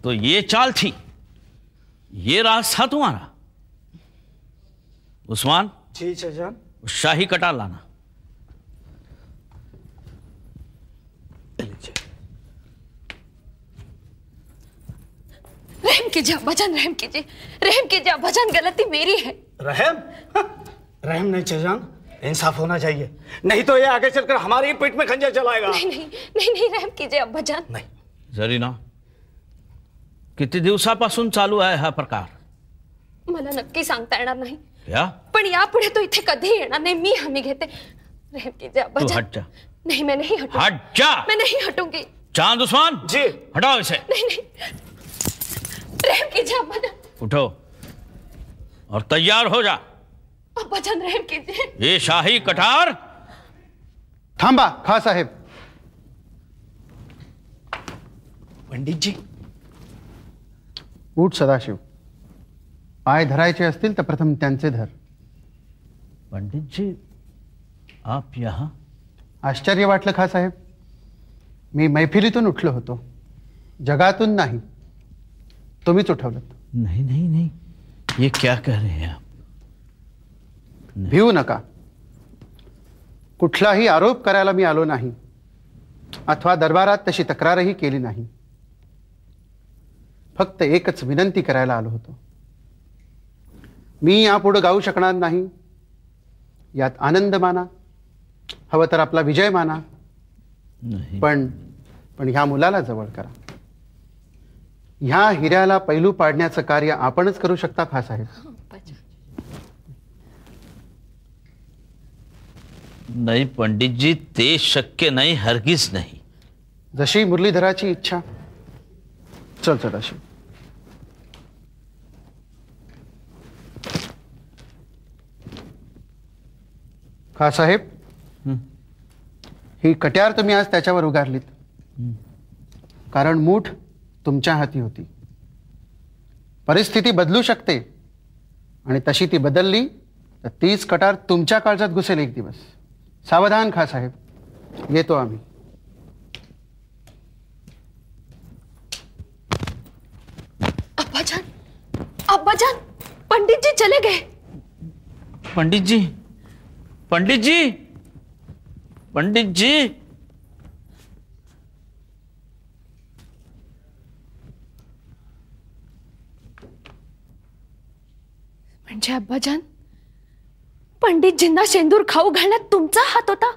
तो ये चाल थी, ये राज था तुम्हारा। उस्मान, जी शाहजहां। शाही कटार लाना। रहम कीजिए अब्बाजान, रहम कीजिए, रहम कीजिए अब्बाजान, गलती मेरी है। रहम? रहम नहीं शाहजहां, इंसाफ होना चाहिए, नहीं तो ये आगे चलकर हमारी ही पीठ में खंजर चलाएगा। नहीं नहीं नहीं नहीं, रहम कीजिए अब्बाजान। नहीं। जरीना, किती दिवसापासून चालू आहे हा प्रकार? मला नक्की सांगता येणार नाही, या पण यापुढे तो इथे कधी येणार नाही, मी हमी घेते। रहम कीजिए तू अब्बाजान। हट जा। नहीं, मैं नहीं हटूंगी। हट जा। मैं नहीं हटूंगी। चांद उस्मान जी। हटाओ इसे। नहीं नहीं, रहम कीजिए अब्बाजान। उठो और तैयार हो जा। अब्बाजान रहम कीजिए। ये शाही कटार। थांबा खा साहेब। पंडित जी। उठ सदाशिव, पाय धरायचे असतील तर प्रथम त्यांचे धर। पंडित जी, आप यहाँ? आश्चर्य वाटलं खा साहेब? मी मैफिलीतून उठलो होतो, जगातून नाही, तुम्हीच उठवलं। नहीं नहीं नहीं, ये क्या कह रहे हैं आप? भिवू नका, कुठलाही आरोप करायला मी आलो नाही, अथवा दरबारात तशी तक्रारही केली नाही, फक्त एकच विनंती करायला आलो होतो। मी यापुढे गाऊ शकणार नाही, यात आनंद माना, हवं तर आपला विजय माना, नहीं। पण ह्या मुलाला जवळ करा। ह्या हिऱ्याला पैलू पाडण्याचं कार्य आपणच करू शकता खा साहेब। नहीं पंडित जी, ते शक्य नहीं, हरगिज नहीं। जशी मुरलीधराची इच्छा। चल सदाशिव। खा साहेब, ही कट्यार तुम्ही आज त्याच्यावर उगारलीत, कारण मूठ तुमच्या हाती होती। परिस्थिती बदलू शकते, आणि तशी ती बदलली तर तीच कटार तुमच्या काळजात घुसेल एक दिवस। सावधान खा साहेब, येतो आम्ही। अब्बाजान, अब्बाजान, पंडित जी चले गए। पंडित जी, पंडित जी, पंडित जी। म्हणजे अब्बाजान, पंडितजींना शेंदूर खाऊ घालण्यात तुमचा हात होता?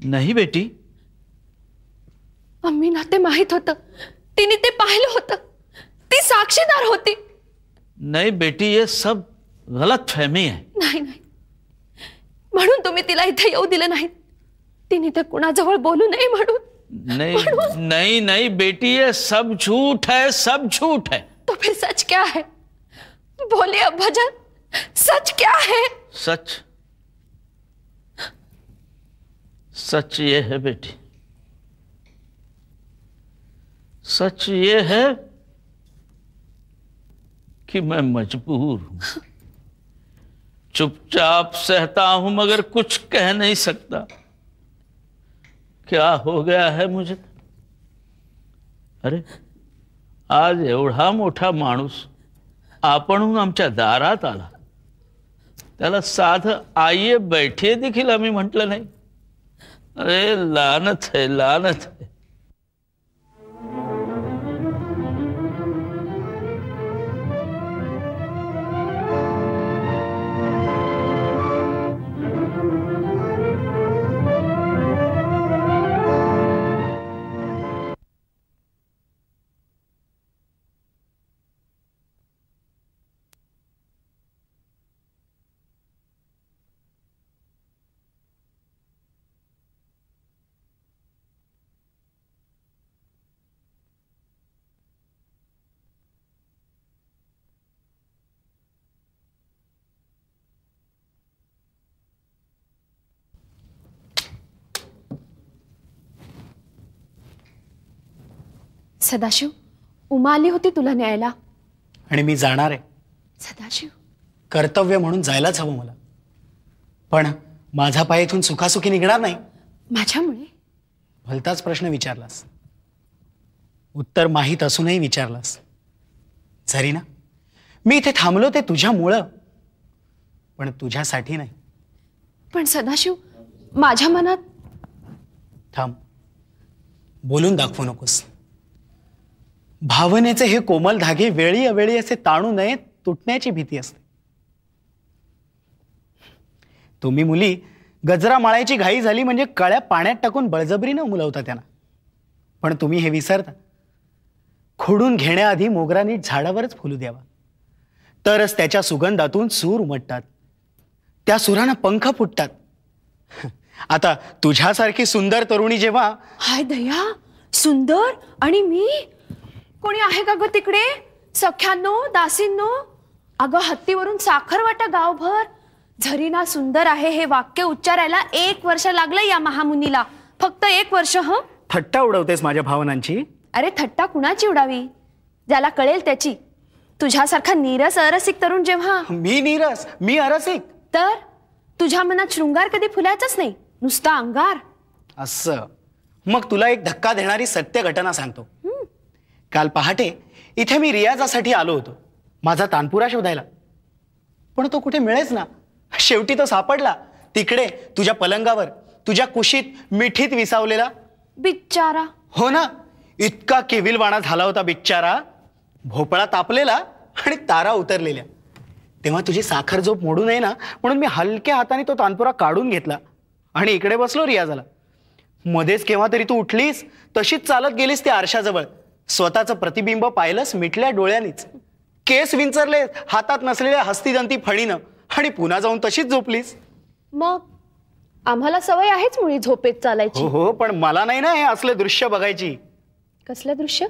नहीं बेटी। अम्मीना ते माहित होतं, तिने ते पाहिलं होतं, ती साक्षीदार होती। नहीं बेटी, ये सब गलत फहमी है। नाही नाही, म्हणून तुम्ही तिला इथे येऊ दिलं नाही, तिने ते कुणाजवळ बोलू नये म्हणून। नहीं नहीं नहीं बेटी, ये सब झूठ है, सब झूठ है। तो फिर सच क्या है? बोलिए अब्बाजान, सच क्या है? सच, सच ये है बेटी, सच ये है कि मैं मजबूर हूं, चुपचाप सहता हूं, मगर कुछ कह नहीं सकता। क्या हो गया है मुझे? अरे, आज एवढा मोठा माणूस आपणहून आमच्या दारात आला, त्याला साधं आइए बैठिए देखील आम्ही म्हटलं नाही। अरे लानत है, लानत है। सदाशिव, उमा आली होती तुला न्यायला। आणि मी जाणार आहे। सदाशिव, कर्तव्य म्हणून जायलाच हवं मला, पण माझा पाय इथून सुखासुखी निघणार नाही। माझ्यामुळे? भलताच प्रश्न विचारलास, उत्तर माहीत असूनही विचारलास। झरीना, मी इथे थांबलो ते तुझ्यामुळं, पण तुझ्यासाठी नाही. पण सदाशिव, माझ्या मनात. थांब, बोलून दाखवू नकोस. भावनेचे हे कोमल धागे वेळी अवेळी असे ताणू नये, तुटण्याची भीती असते. तुम्ही मुली गजरा माळायची घाई झाली म्हणजे कळ्या पाण्यात टाकून बळजबरीनं मुलवता त्यांना. पण तुम्ही हे विसरता. खोडून घेण्याआधी मोगरा नीट झाडावरच फुलू द्यावा, तरच त्याच्या सुगंधातून सूर उमटतात, त्या सुरांना पंख फुटतात. आता तुझ्यासारखी सुंदर तरुणी जेव्हा. हाय दया, सुंदर आणि मी. कोणी आहे का ग तिकडे? सख्यांनो, दासींनो. अगं, हत्तीवरून साखर वाटा गावभर. झरीना सुंदर आहे हे वाक्य उच्चारायला 1 वर्ष लागलं या महामुनीला. फक्त 1 वर्ष. थट्टा उडवतेस माझ्या भावनांची. अरे, थट्टा कुणाची उडावी? ज्याला कळेल त्याची. तुझ्यासारखा नीरस अरसिक तरुण जेव्हा. मी नीरस, मी अरसिक. तर तुझ्या मनात शृंगार कधी फुलायचाच नाही, नुसता अंगार. असं. मग तुला एक धक्का देणारी सत्य घटना सांगतो. काल पहाटे इथे मी रियाजासाठी आलो होतो, माझा तानपुरा शोधायला. पण तो कुठे मिळेच ना. शेवटी तो सापडला तिकडे तुझ्या पलंगावर, तुझ्या कुशीत मिठीत विसावलेला. बिचारा. हो ना, इतका केविलवाणा झाला होता बिचारा. भोपळा तापलेला आणि तारा उतरलेल्या. तेव्हा तुझी साखर झोप मोडू नये ना म्हणून मी हलक्या हाताने तो तानपुरा काढून घेतला आणि इकडे बसलो रियाजाला. मध्येच केव्हा तरी तू उठलीस, तशीच चालत गेलीस त्या आरशाजवळ. स्वतःचं प्रतिबिंब पाहिलंस मिटल्या डोळ्यांनीच. केस विंचरले हातात नसलेल्या हस्तिदंती फणीनं आणि पुन्हा जाऊन तशीच झोपलीस. मग आम्हाला सवय आहेच मुळी झोपेत चालायची. हो, पण मला नाही ना हे असले दृश्य बघायची. कसलं दृश्य?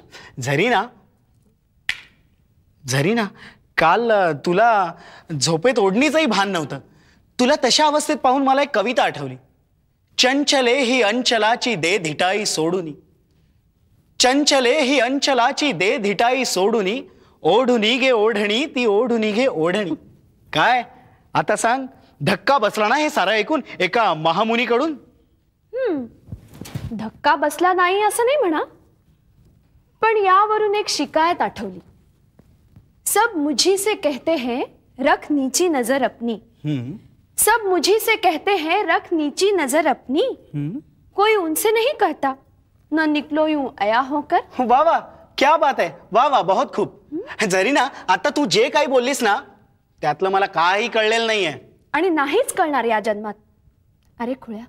झरीना, काल तुला झोपेत ओढणीचंही भान नव्हतं. तुला तशा अवस्थेत पाहून मला एक कविता आठवली. चंचले ही अंचलाची दे धिटाई सोडूनी, चंचले ही अंचलाची दे धिटाई सोडूनी, ओढुनी गे ओढणी ती ओढुनी गे ओढणी. काय आता सांग, धक्का बसला ना हे सारं ऐकून एका महामुनीकडून? धक्का बसला नाही असं नाही म्हणा, पण यावरून एक शिकायत आठवली. सब मुझी से कहते हैं रख नीची नजर अपनी. सब मुझी से कहते हैं रख नीची नजर अपनी. कोई उनसे नहीं कहता न निकलो यूं अया होकर. वाह वाह, क्या बात है, वाह वाह, बहुत खूप. झरीना, आता तू जे काही बोललीस ना त्यातलं मला काही कळलेलं नाहीये आणि नाहीच कळणार या जन्मात. अरे खुळ्या,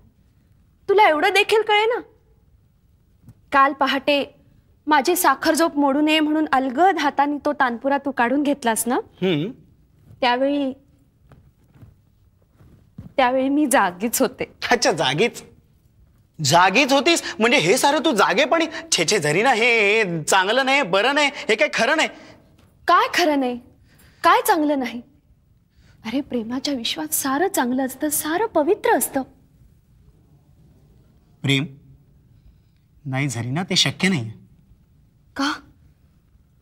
तुला एवढं देखील कळे ना. काल पहाटे माझी साखर झोप मोडू नये म्हणून अलगद हाताने तो तानपुरा तू काढून घेतलास ना. त्यावेळी मी जागीच होते. अच्छा, जागीच होतीस म्हणजे हे सारं तू जागेपणी. छे छे झरीना, हे चांगलं नाही, बरं नाही, हे काय खरं नाही. काय खरं नाही, काय चांगलं नाही? अरे, प्रेमाच्या विश्वात सारं चांगलं असतं, सारं पवित्र असतं. प्रेम नाही झरीना, ते शक्य नाही. का?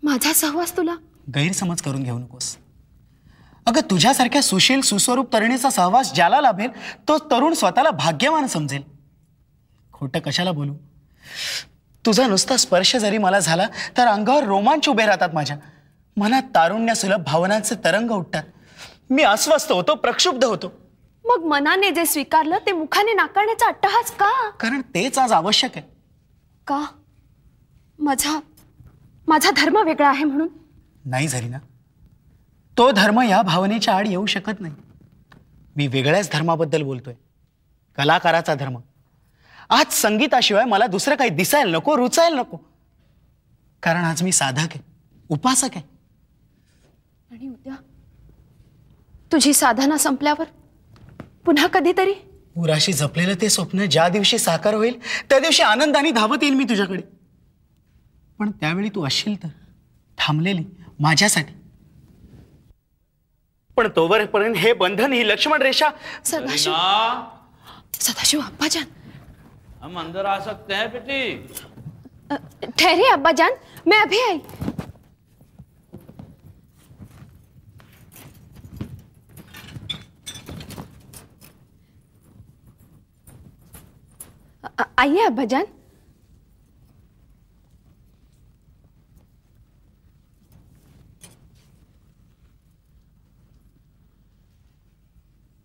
माझा सहवास तुला गैरसमज करून घेऊ नकोस. अगं, तुझ्यासारख्या सुशील सुस्वरूप तरुणीचा सहवास ज्याला लाभेल तो तरुण स्वतःला भाग्यवान समजेल. खोटं कशाला बोलू. तुझा नुसता स्पर्श जरी मला झाला तर अंगावर रोमांच उभे राहतात. माझ्या मनात तारुण्यसुलभ भावनांचे तरंग उठतात. मी अस्वस्थ होतो, प्रक्षुब्ध होतो. मग मनाने जे स्वीकारलं ते मुखाने नाकारण्याचा अट्टहास का? कारण तेच आज आवश्यक आहे. का? माझा धर्म वेगळा आहे म्हणून? नाही झरीना, तो धर्म या भावनेच्या आड येऊ शकत नाही. मी वेगळ्याच धर्माबद्दल बोलतोय, कलाकाराचा धर्म. आज संगीताशिवाय मला दुसरं काही दिसायला नको, रुचायला नको. कारण आज मी साधक आहे, उपासक आहे. आणि उद्या तुझी साधना संपल्यावर पुन्हा कधीतरी पुराशी जपलेलं ते स्वप्न ज्या दिवशी साकार होईल त्या दिवशी आनंदाने धावत येईल मी तुझ्याकडे. पण त्यावेळी तू असशील तर थांबलेली माझ्यासाठी. पण तोवरपर्यंत हे बंधन, ही लक्ष्मण रेषा. सदाशिव अब्बाजान, हम अंदर आ सकते हैं बेटी? ठहरे अब्बाजान, मैं अभी आई. आइए अब्बाजान.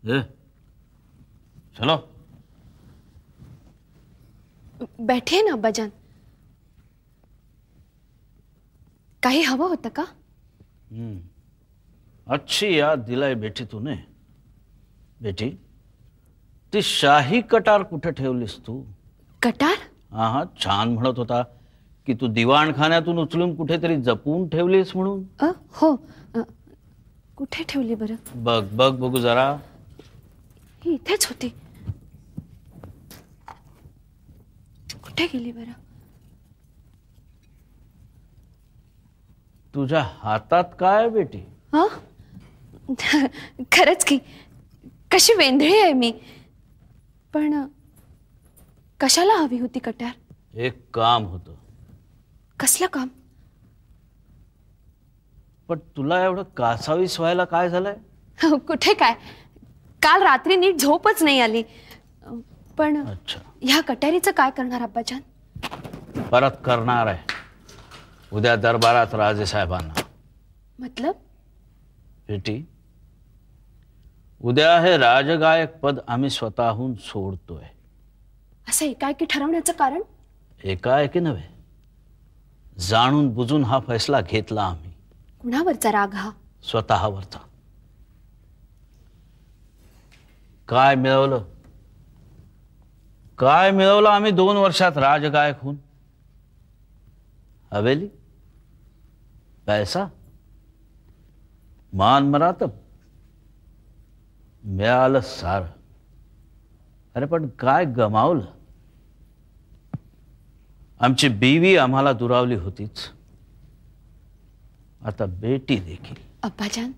ए, चलो बैठिए ना अब्बाजान. काही हवं होतं का? अच्छी याद दिलाई बेटी तूने. बेटी, ती शाही कटार कुठे ठेवलीस तू? कटार? हा, छान म्हणत होता की तू दिवाणखान्यातून उचलून कुठेतरी जपून ठेवलीस म्हणून. हो. कुठे ठेवली बरं? बघ बघ बघू जरा. ही इथेच होती. कुठे गेली बरं? तुझ्या हातात काय बेटी? खरंच की कशी वेंधळी आहे मी. पण कशाला हवी होती कटार? एक काम होतं. कसलं काम? पण तुला एवढं कासावीस व्हायला काय झालंय? कुठे काय, काल रात्री नीट झोपच नाही आली. पण अच्छा, ह्या कटारीचं काय करणार अब्बाजान? परत करणार आहे उद्या दरबारात राजे साहेबांना. मतलब? बेटी, उद्या हे राजगायक पद आम्ही स्वतःहून सोडतोय. असं एकाएकी ठरवण्याचं कारण? एकाएकी नव्हे, जाणून बुजून हा फैसला घेतला आम्ही. कुणावरचा राग हा? स्वतःवरचा. काय मिळवलं? काय मिळवलं आम्ही 2 वर्षात राजगायक होऊन? हवेली, पैसा, मान मरातब, मिळालं सार. अरे पण काय गमावलं? आमची बीवी आम्हाला दुरावली होतीच, आता बेटी देखील. अब्बाजान,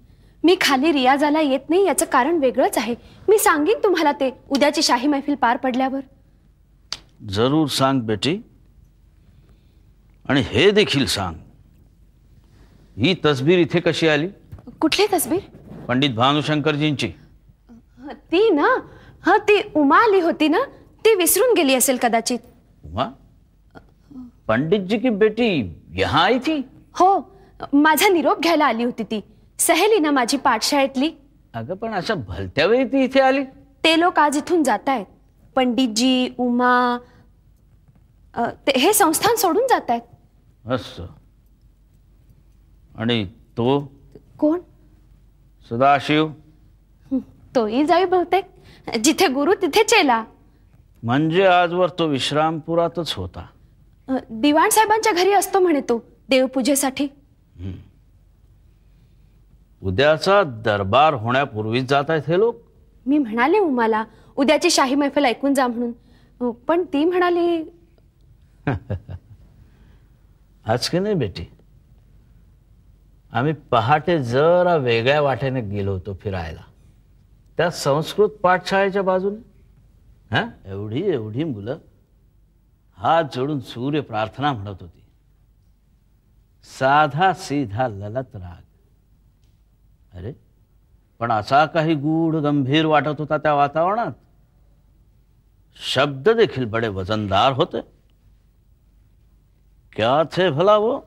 मी खाली रियाजाला येत नाही याचं कारण वेगळंच आहे. मी सांगेन तुम्हाला ते उद्याची शाही मैफिल पार पडल्यावर. जरूर सांग बेटी. आणि हे देखील सांग, ही तस्बीर इथे कशी आली? कुठली तस्बीर? पंडित भानुशंकरजींची. ती ना, ती उमा आली होती ना, ती विसरून गेली असेल कदाचित. उमा? पंडित जी की बेटी यहाँ आई थी? हो, माझा निरोप घ्यायला आली होती ती. सहेली ना माझी पाठशाळेतली. अगं पण अशा भलत्या वेळी ती इथे आली? ते लोक आज इथून जात आहेत. पंडितजी, उमा, हे संस्थान सोडून जात आहेत. असं. आणि तो कोण? सदाशिव. तोही जाई बहुतेक. जिथे गुरु तिथे चेला. म्हणजे आजवर तो विश्रामपुरातच होता. दिवाण साहेबांच्या घरी असतो म्हणे तो देवपूजेसाठी. उद्याचा दरबार होण्यापूर्वीच जात आहेत हे लोक. मी म्हणाले उमाला उद्याची शाही मैफल ऐकून जा म्हणून, पण ती म्हणाली. आज की नाही बेटी, आम्ही पहाटे जरा वेगळ्या वाटेने गेलो होतो फिरायला, त्या संस्कृत पाठशाळेच्या बाजूने. एवढी एवढी मुलं हात जोडून सूर्य प्रार्थना म्हणत होती. साधा सीधा ललत राग. अरे पण असा काही गूढ गंभीर वाटत होता त्या वातावरणात. शब्द देखील बडे वजनदार होते. क्या थे भला वो?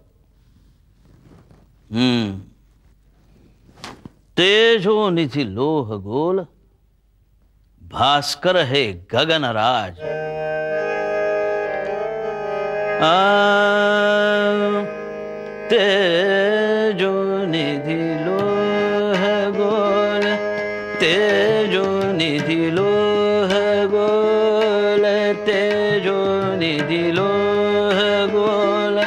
तेजो निधि लोह गोल, भास्कर है गगन राज. तेजो निधि लोह गोल, तेजो निधि लोह गोल, तेजो निधि लोह गोल,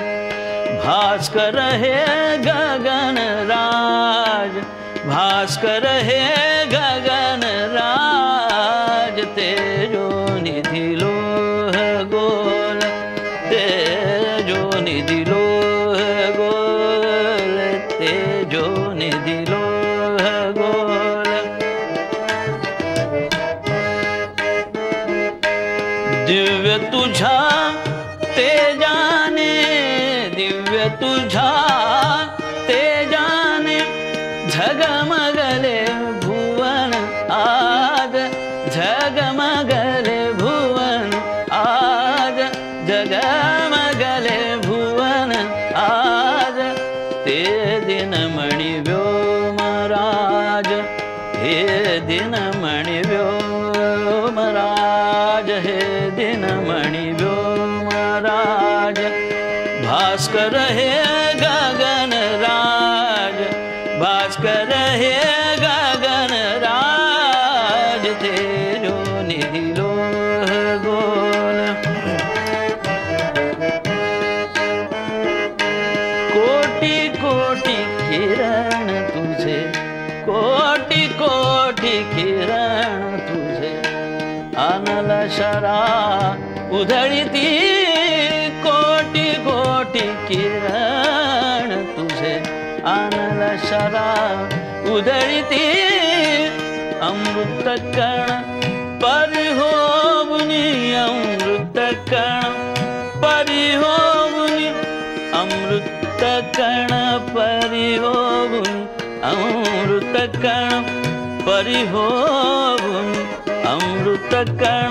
भास्कर है गगन राज, भास्कर है गगन राज. तेजो निधि लोह गोल, तेजो निधि लोह गोल, तेजो निधि लोह गोल. दिव्य तुझा तेजाने, दिव्य तुझा तेजाने, झगमगले भुवन आज, झगमगले भुवन आज, झगमगले भुवन आज. ते दिन मणि व्योमराज, हे दिन दिनमणि व्योमराज हे दिनमणि व्योमराज भास्कर हे गगनराज भास्कर हे गगनराज तेजो निधि लोह गोल कोटि कोटि किरण तुझे कोटि कोटि किरण तुझे अनल शरा उधळीती कोटि कोटि किरण तुझे अनल शरा उधळीती अमृत कण परिहोवनी अमृत कण परिहोवनी अमृत कण परिहोवनी अमृत कण परिहोवनी अमृत कण